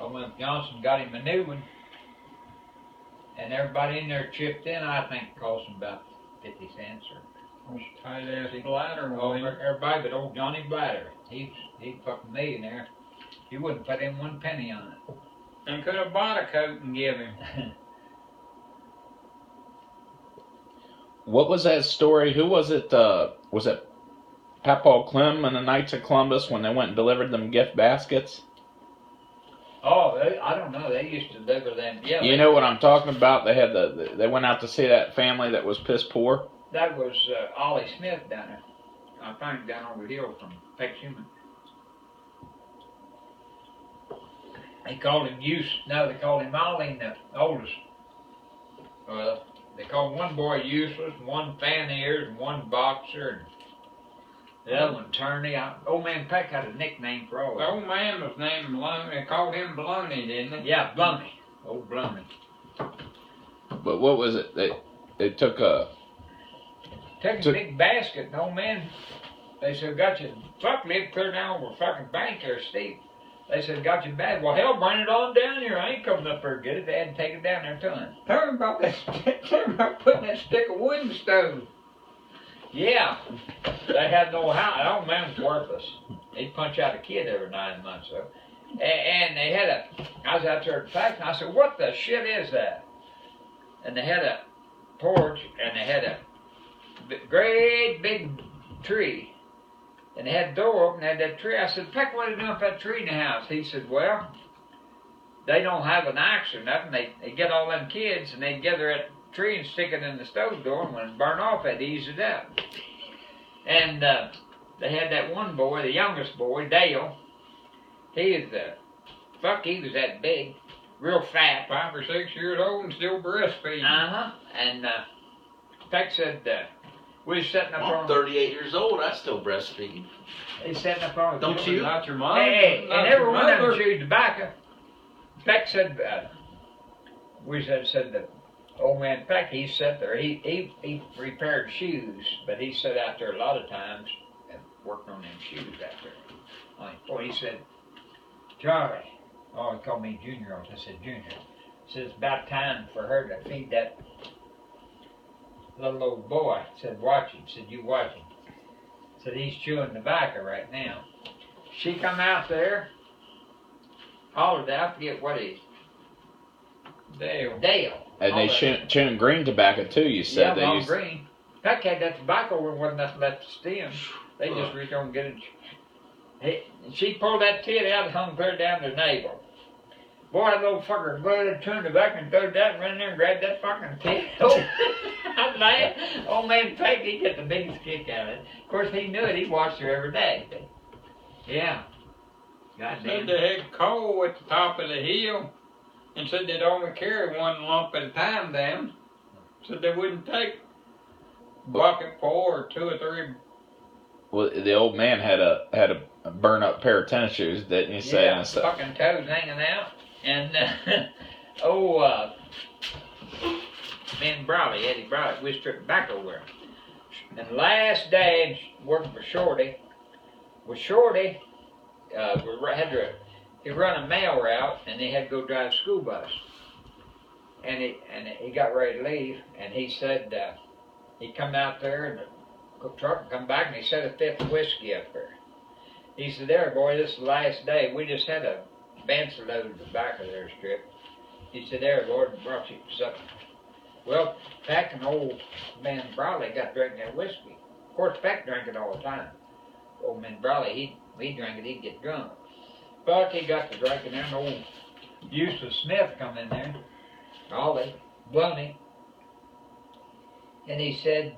Old man Johnson got him a new one. And everybody in there chipped in. I think it cost him about 50 cents or Tight ass Blatter. everybody but old Johnny Blatter. He's fucking millionaire. He wouldn't put in one penny on it. And could have bought a coat and give him. What was that story? Who was it? Was it Papaw Clem and the Knights of Columbus when they went and delivered them gift baskets? Oh, I don't know. They used to deliver them. Yeah. You know what I'm talking about? They had they went out to see that family that was piss poor. That was Ollie Smith down there. I think down over the hill from Peckshuman. They called him No, they called him Ollie, the oldest. They called one boy Useless, one Fan Ears, and one Boxer, and the other one Turney. Old man Peck had a nickname for all of The them. old man was named Baloney. They called him Baloney, didn't they? Yeah, Blumey. Old Blumey. But what was it? They took a Big basket, and old man, they said, got you, fuck, live clear down over fucking bank there, Steve. They said, got you bad. Well, hell, bring it on down here. I ain't coming up there to get it. They had to take it down there to him. Tell me about putting that stick of wood in the stove. Yeah. They had no house. That old man was worthless. He'd punch out a kid every 9 months, though. And they had I was out there at the factory, and I said, what the shit is that? And they had a porch, and they had a great big tree. And they had the door open, they had that tree. I said, Peck, what are they doing with that tree in the house? He said, well, they don't have an axe or nothing. They get all them kids and they gather that tree and stick it in the stove door, and when it burn off, they'd ease it up. And they had that one boy, the youngest boy, Dale. He was that big, real fat. 5 or 6 years old and still breastfeeding. Uh-huh. And Peck said, we was sitting up on... I'm 38 years old. I still breastfeed. He's sitting up on... Don't you? Not your mom. Hey, and every one of them chewed tobacco. Peck said, the old man Peck, he sat there, he repaired shoes, but he sat out there a lot of times and worked on them shoes out there. Boy, he said, Charlie, he called me Junior. I said, Junior. He said, it's about time for her to feed that little old boy. I said, watch him. He said, you watch him. I said, he's chewing tobacco right now. She come out there, hollered out, I forget what he is. Dale. and they chewing green tobacco too. You said yeah, they used green. Peck had that tobacco where there wasn't nothing left to stem. They just reached on and get it. She pulled that tit out and hung clear down the navel. Boy, that little fucker blood turned the back and threw that and ran there and grabbed that fucking tit. I'm laughing. Old man Peck, he got the biggest kick out of it. Of course, he knew it. He watched her every day. Yeah. Said they had coal at the top of the hill and said they'd only carry one lump at a time down. Said they wouldn't take bucket full or 2 or 3. Well, the old man had a burn up pair of tennis shoes, didn't you say? Yeah, fucking toes hanging out. And me and Eddie Browley, we stripped back over there. And the last day working for Shorty, with Shorty, he run a mail route and they had to go drive a school bus. And he got ready to leave, and he said he come out there in the truck and come back, and he set a 5th whiskey up there. He said, there, boy, this is the last day. We just had a bench load of tobacco there stripped. He said, there, Lord, brought you something. Well, Peck and old man Brawley got drinking that whiskey. Of course, Peck drank it all the time. Old man Brawley, he drank it, he'd get drunk. But he got to drinking there, and old Eustace Smith come in there, Ollie, Blunny, and he said,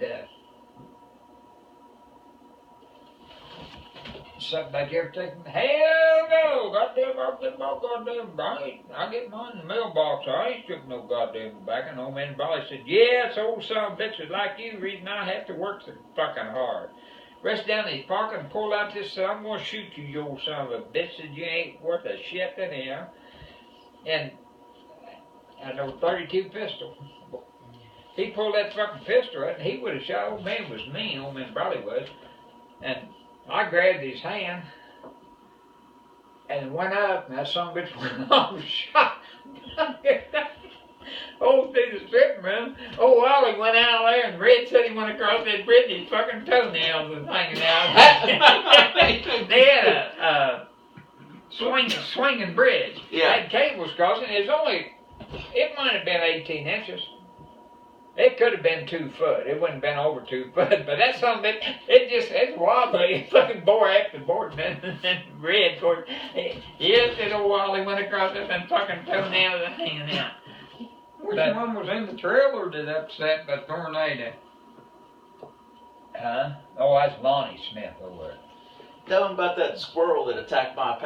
something about you ever taken? Hell no! Goddamn, I'll get my goddamn, I get mine in the mailbox. I ain't stripping no goddamn tobacco. And old man Brawley said, yeah, it's old son of bitches like you, reason I have to work so fucking hard. Rest down in his pocket and pull out this, I'm gonna shoot you, you old son of a bitch, that you ain't worth a shit anyhow. And I know 32 pistol. He pulled that fucking pistol out, and he would have shot. Old man was mean, old man Brawley was. And I grabbed his hand, and went up, and that son of a bitch went off shot. Oh, through the strip, man. Oh, Ollie went out there, and Red said he went across that bridge, and his fucking toenails was hanging out. They had a swinging bridge. Yeah. Had cables crossing. It might have been 18 inches. It could have been 2 foot. It wouldn't have been over 2 foot. But that's something it's wobbly. It fucking bore after board, man. Red, of course. Yes, that old Ollie went across it and fucking toenails are hanging out. Which one was in the trailer that upset the tornado? Huh? Oh, that's Lonnie Smith over there. Tell him about that squirrel that attacked my